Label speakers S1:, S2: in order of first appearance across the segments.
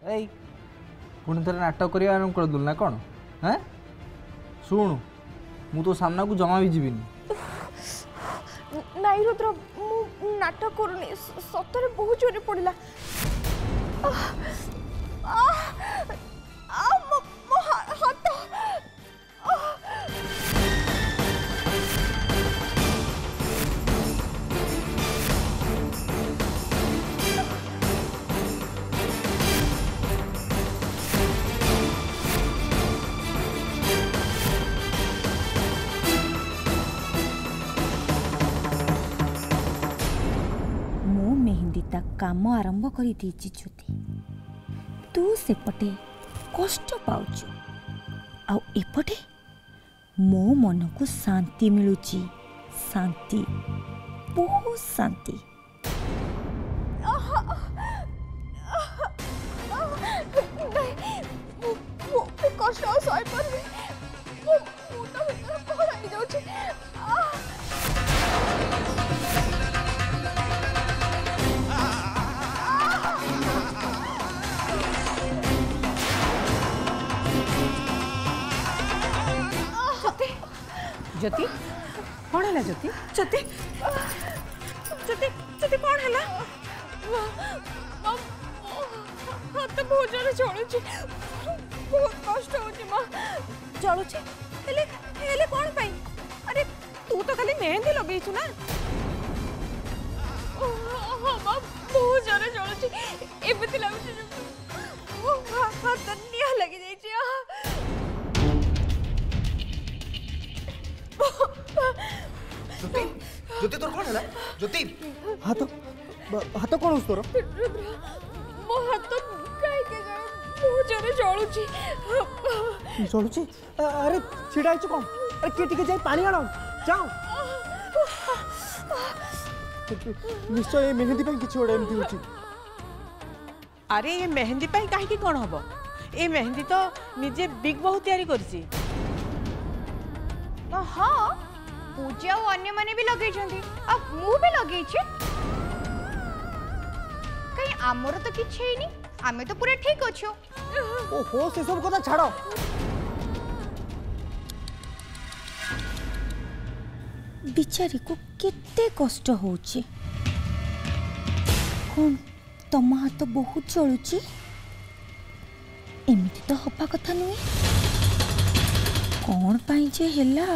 S1: ए पुणी थे नाटक करवा आरंभ करदेलु ना कौन हैं शुणु मु तो सामना को जमा भी जीविनी
S2: नाई रुद्र मु नाटक करूनी सतरे बहुत जोरे पड़ला हाथ
S3: काम आरंभ कर ज्योति तू सेपटे कष्ट पाउछु आउ एपटे मो मन को शांति मिलुची शांति बहुत शांति
S2: कष्ट सही पर
S4: ज्योति कौन है ज्योति
S2: ज्योति ज्योति ज्योति कौन है हाथ बहुत जोर जलुची बहुत कष्ट होची मां जलुची हेले कौन पाई अरे तू तो खाली मेहंदी लगेछु ना हां बहुत जोर जलुची एबेती लागुची हाथ निया लगी जाई छी
S5: ज्योति ज्योति तोर कौन है ज्योति
S1: हाथ हाथ कौन उस तोर
S2: मो हाथ काहे के बहुत जोरे जळुची
S1: जळुची अरे छिड़ा आइछ कौन अरे के टिके जाई पानी आनो जाओ निश्चय ये मेहंदी पे किछ ओडे एमती होची
S4: अरे ये मेहंदी पे काहे की कोन हबो ए मेहंदी तो निजे बिग बहुत तैयारी करछि
S2: तो हाँ पूजा और अन्य माने भी लगे छंती अब मु भी लगे छी कहीं आमर तो किछ है नहीं आमे तो पूरा ठीक अछो
S1: ओहो से सब कथा छाड़ो
S3: बिचारी को केते कष्ट होची कौन तम हाथ बहुत चलुची एमिति तो हवा कथा नुहे कौन पाई जे हेला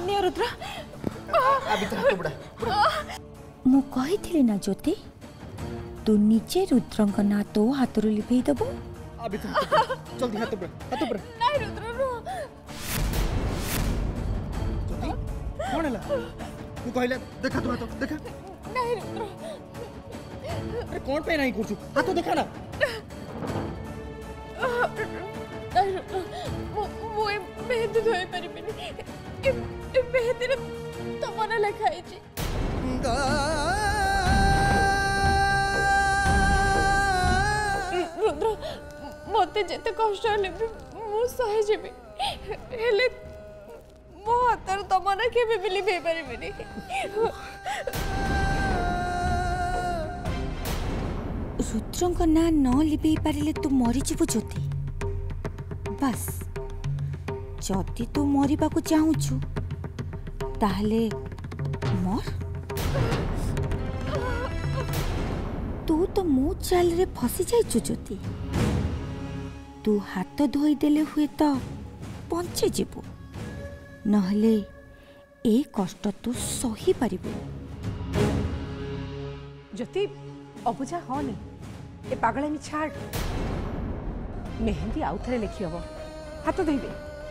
S2: ने रुद्र
S5: अभी तो हाथ बुड़ा
S3: मु कही ना ज्योति तू नीचे रुद्रंक ना तो हाथ रू लिभे दबो
S1: अभी तो जल्दी हाथ बुड़ा
S2: नहीं रुद्र रो
S1: ज्योति कौन हैला तू कहले देखा तू हाथ देखा
S2: नहीं रुद्र
S1: अरे कौन पे नहीं करछु हाथ देखा ना
S2: वो मेहंदी धोई परिबिनी मेहंदी तो मन लिखाई रुद्र मत जिते कष्ट हेले मु सही जीवी हेले मो हाथ तुम ना के लिभे परिबिनी
S3: रुद्रंक ना न लिभे पारे तू मरीजु ज्योति बस जदि तू मरिबा को चाहूछु ताहले मर तू तो मो चाल रे फसी जाइछु ज्योति तू हाथ धोई देले हुए तो बंचे जीवु नहले ए कष्ट तू सही पारिबु
S4: ज्योति अबुझा होनी ए पागलामी छाड़ मेहंदी आउ थे लिखी हम हाथ धोबे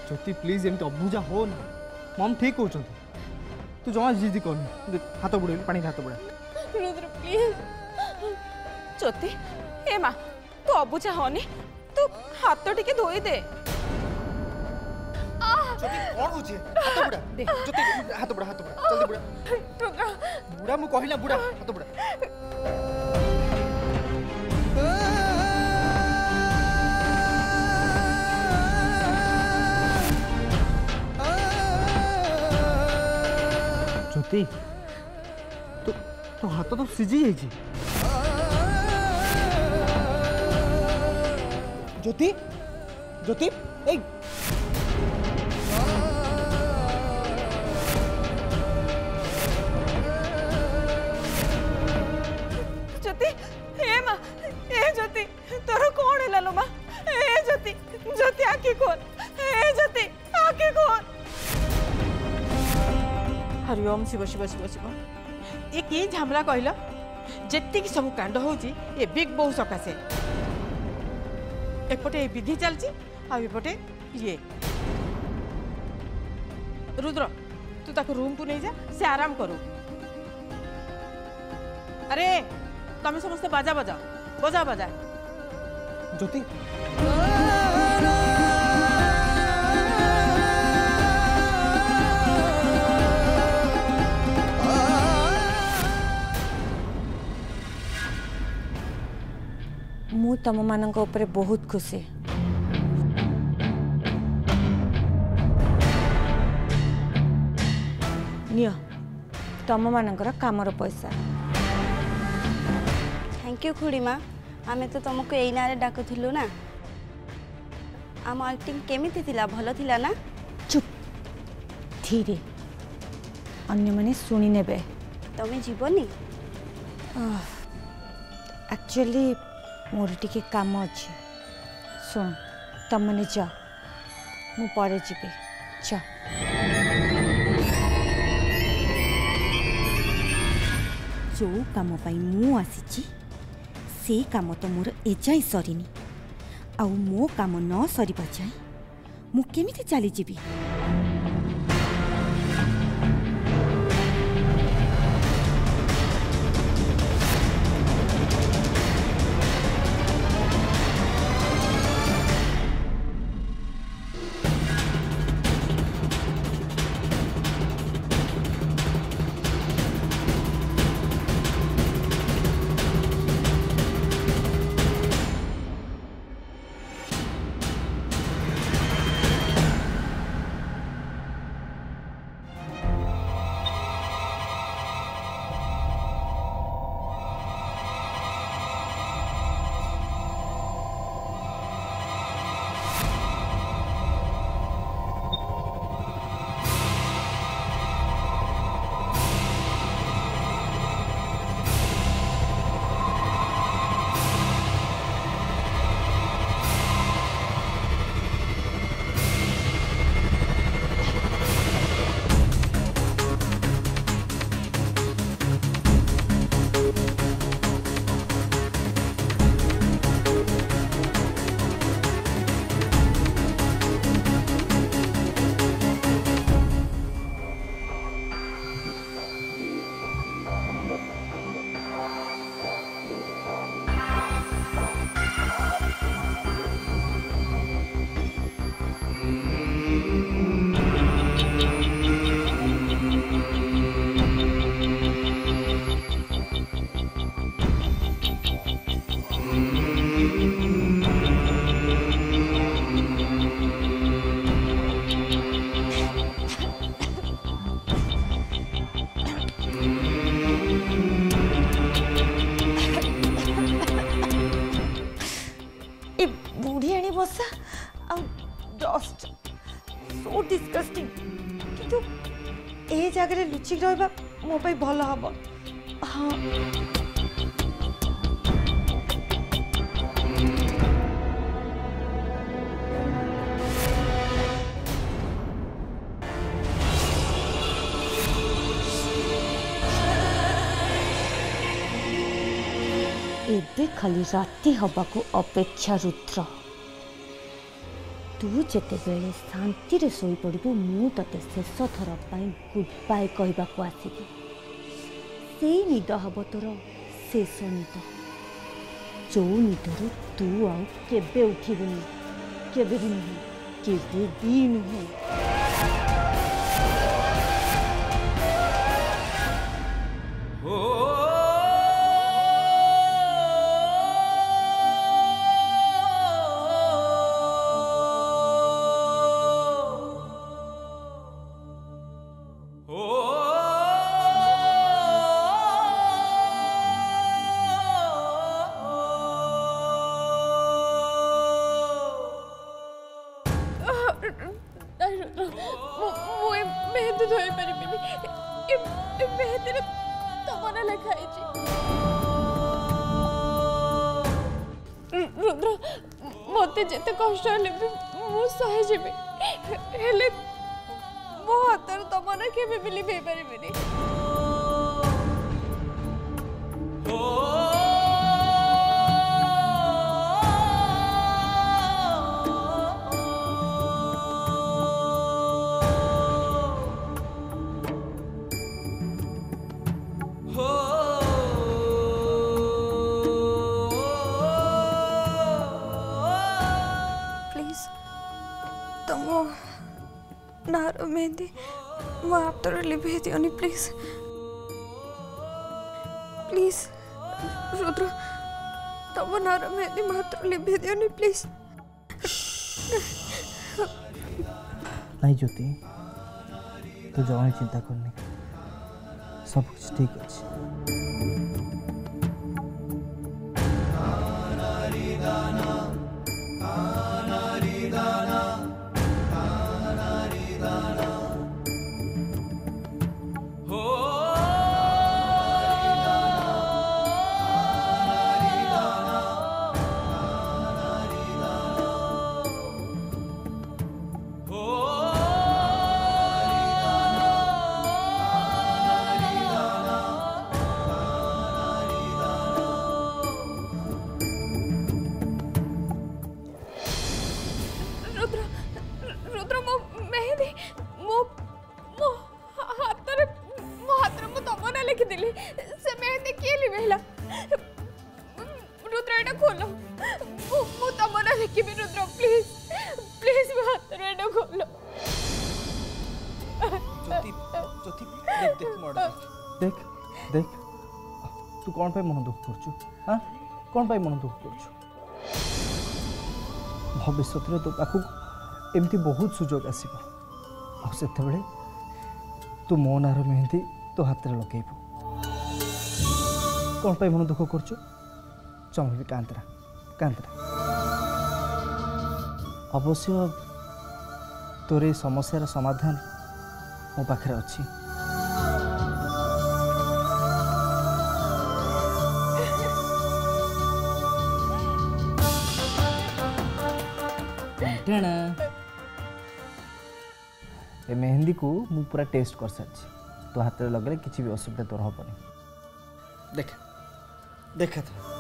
S1: ज्योति प्लीज एमती अबुझा हो ना मम ठीक कहते तू जमा जिद कर हाथ बुड़े पानी हाथ बुड़ा
S2: रुद्र प्लीज
S4: ज्योति ए माँ तू अबुझा होनी तू हाथ टिके धोई दे
S5: ज्योति कौन होची हाथ बुड़ा ज्योति हाथ बुड़ा जल्दी बुड़ा बुड़ा मु कहिला बुड़ा हाथ बुड़ा
S1: ज्योति तो हाथ तो सीझी जाइए
S5: ज्योति ज्योति ए
S2: ज्योति ए माँ ए ज्योति तोर कौन है लो माँ ए ज्योति ज्योति आखि खोल ए ज्योति आखि खोल हरिओम शिव शिव शिव शिव ये कि झमला कहल जेतिक सब कांड होची ये बिग बहु सकाशे एपटे विधि चलची आ एपटे ये रुद्र तू ताको रूम को नहीं जा से आराम करू अरे तमें समस्त बाजा बजा बजा बजा
S5: ज्योति
S3: मु तम मानक ऊपर बहुत खुशी नियो तम मानकर कामर पैसा
S6: थैंक यू खुड़ी माँ आमे तो तुमको यही ना डाकुलु ना आम एक्टिंग केमिति थिला भलो थिला ना
S3: चुप धीरे अन्य माने सुनी नेबे
S6: तमे जीवनी
S3: एक्चुअली मोर टिके काम अच्छे सुन तम मैंने जा मु परे जीवी जा जो काम पाई मु आसी से काम तो मोर एजाई सरीनी आउ मो काम न सरीबा जाए मु केमिति चली जीवी बसा डस्ट सो डिस्गस्टिंग किंतु ए जगह लुचिक रहा मो भल हम हाँ एबे खाली राति हबाकू अपेक्षा रुद्र तू जेते बेले शांति रे सोई पड़बू मु तते शेष थर पाई गुड बाय कहबाकू आसीबी से निद हब तोर शेष निद जो निदर तू आउ केबे उठिबुनी केबे भी नुहे केबे भी नुहे
S2: रुद्र मु मेहंदी धोई परिबिनी ए मेहंदी रे तमना लिखा है रुद्र मते जेते कष्ट हेले भी मु सहे जेबे हेले मो हातर तमना केबे बिली भे परिबिनी नारो मेहंदी मो आप तो live Deoni please please Rudra तब नारो मेहंदी मात्र लिभे दियोनी प्लीज
S1: नहीं ज्योति तू जमा चिंता करनी सब कुछ ठीक अच्छे देख देख तू कौन पे मन दुख करछु हाँ कौन पे मन दुख करछु भविष्य में तो पाखु एमती बहुत सुजोग आसब आते तू मो नार मेहंदी तो हाथ में लगेबू कौन पे मन दुख करछु चमकी कांतरा कांतरा अवश्य तोर ये समस्यार समाधान मो पाखे अच्छी ए मेहंदी को मु पूरा टेस्ट कर सारी तो हाथ में लगे किसी भी असुविधा तोर हेनी देख देख तो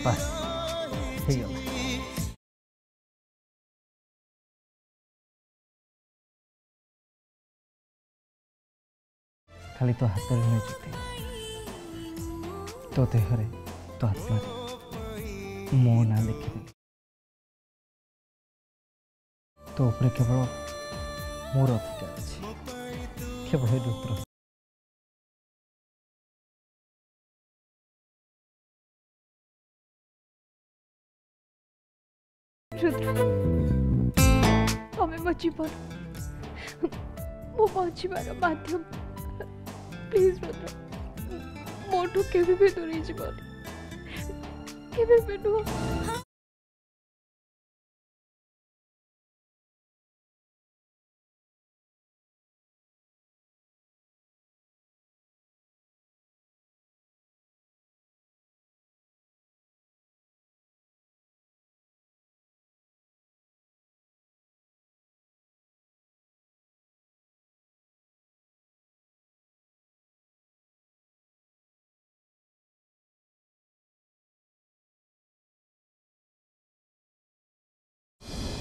S1: बस ठीक है खाली तो हाथ में नहीं जुटे तो देहरे तो आत्मा मो ना लिखिदे तो ऊपर केवल मोर अधिकार अच्छे केवल रुद्र
S2: हमें मो जीवन मो बचार माध्यम प्लीज रुद्र मोठू केबे भी दूरी जीवन केबे भी नुह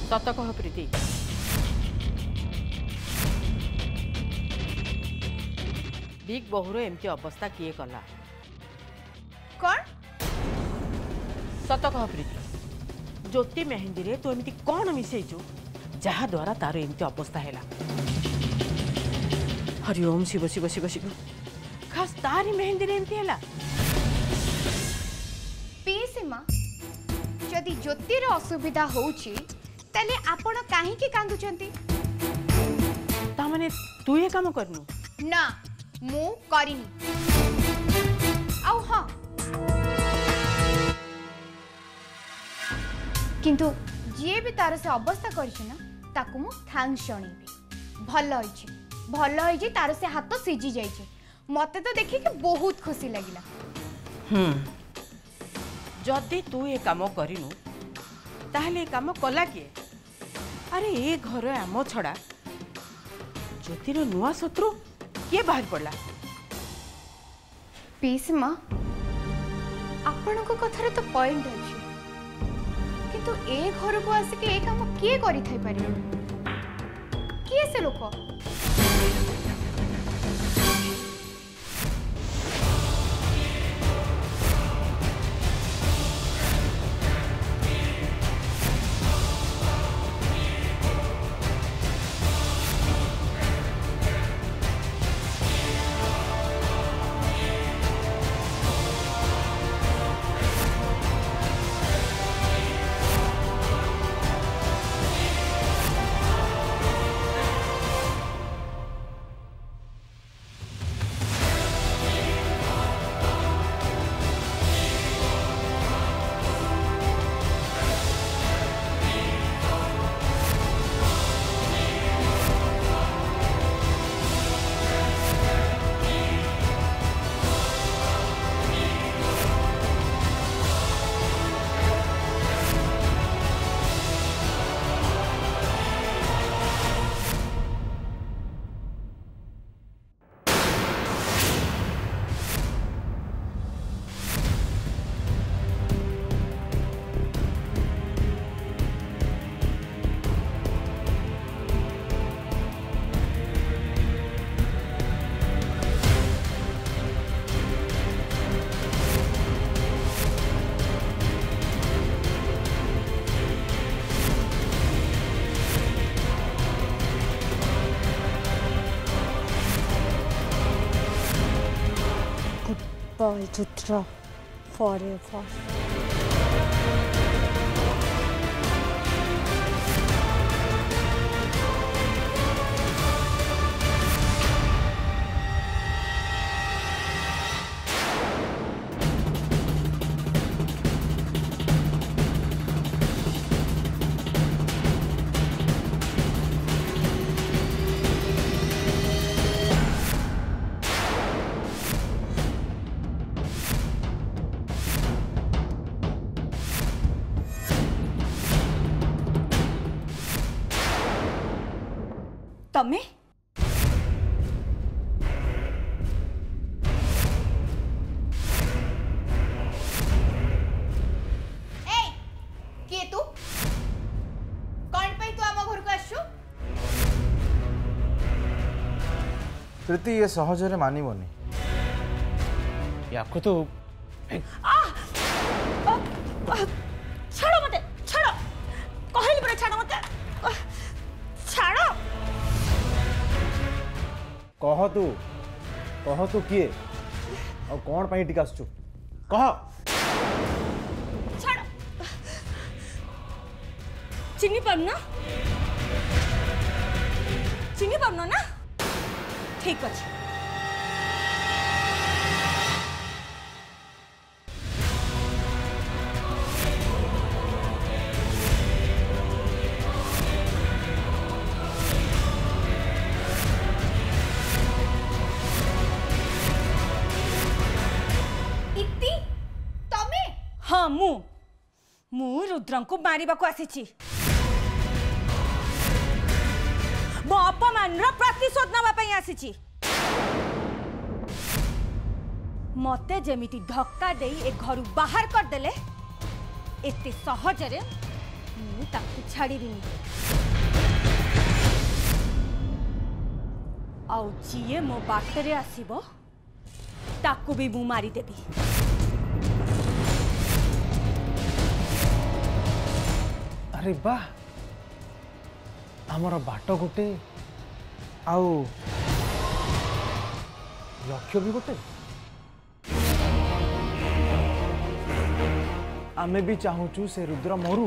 S4: सत कह प्रीति, बिग बहुर एमती अवस्था किए कला?
S2: कौन?
S4: सत कह प्रीति, ज्योति मेहंदी रे तो एमती कौन मिसेइचु जहा द्वारा तार एमती अवस्था हैला? हरि ओम शिव शिव शिव शिव, खास तारी मेहंदी रे एमती हैला?
S2: पीसीमा जदि ज्योतिर असुविधा होउची तले आपण काहेकि कांदुचंती?
S4: ता माने तू ये काम करनु?
S2: ना मु करिनी। आउ हां किंतु जे भी तार से अवस्था करछि ना ताकू मु थैंक्स जणेबी। भल होई तार से हाथ सिझी जाइए। मते तो देखि कि बहुत खुशी लगिला।
S4: जदि तू ये काम करिनु ताहले ये काम कला किए? अरे ये घर आम छड़ा ज्योतिर नुआ शत्रु किए बाहर पड़ला?
S2: पीसीमा आपण को कथारे तो पॉइंट अछि किंतु ए घर को आसे के ए काम किए करि थाई पारे? किए से लोक?
S7: Bye, Rutra, forever.
S3: तमे
S2: किए तू कौन पे तू आम घर को आसु?
S5: प्रीति ये सहजरे मानिबनी। याको तो
S3: छाड़ो मते, छाड़ो कहली परे, छाड़ो मते, छाड़ो।
S5: कह तू किए और कौन पाई टिका आसु कह?
S3: छाड़ो, चिन्नी पारना, चिन्नी पारना ना? ठीक अच्छे। हाँ मु रुद्र को मारिबा को आसीची। मो अपमान प्रतिशोध नवा पई आसीची। मते जेमिति धक्का देई ए घर बाहर कर देले एते सहजरे
S2: ମୁଁ ତାକୁ ଛାଡ଼ିବିନି।
S3: ଆଉ ଯିଏ ମୋ ବାଟରେ ଆସିବ ତାକୁ ବି ମୁଁ ମାରିଦେବି।
S5: अरे वाह आमर बाट गोटे आउ लक्ष्य भी गोटे आमे भी चाहूचु से रुद्र मरु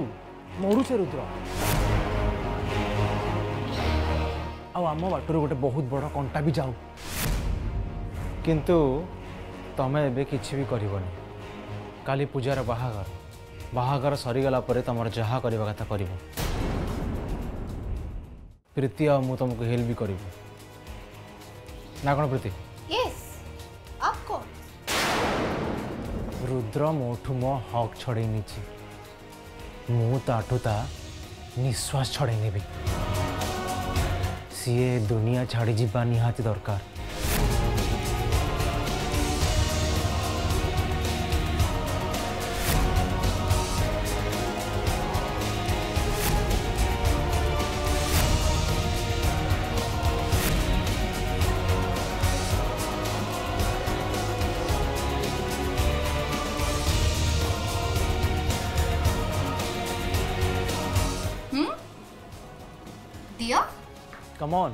S5: मरु से रुद्र आम बाटर गोटे बहुत बड़ कंटा भी जाऊ किंतु तमें एबे किछि भी करबनी। काली पूजार बाहागर बाहागर सरीगला परे तुम जहाँ करवा कथा कर प्रीति आ मु तुमको हेल्प भी करी ना कौन Preeti?
S2: Yes of course.
S5: Rudra मोठू मो हक छड़े नीची मु ताठू ता निश्वास छड़े नेबी सीए दुनिया छाड़ी जीवा निहाती दरकार।
S2: दिया
S5: Come on.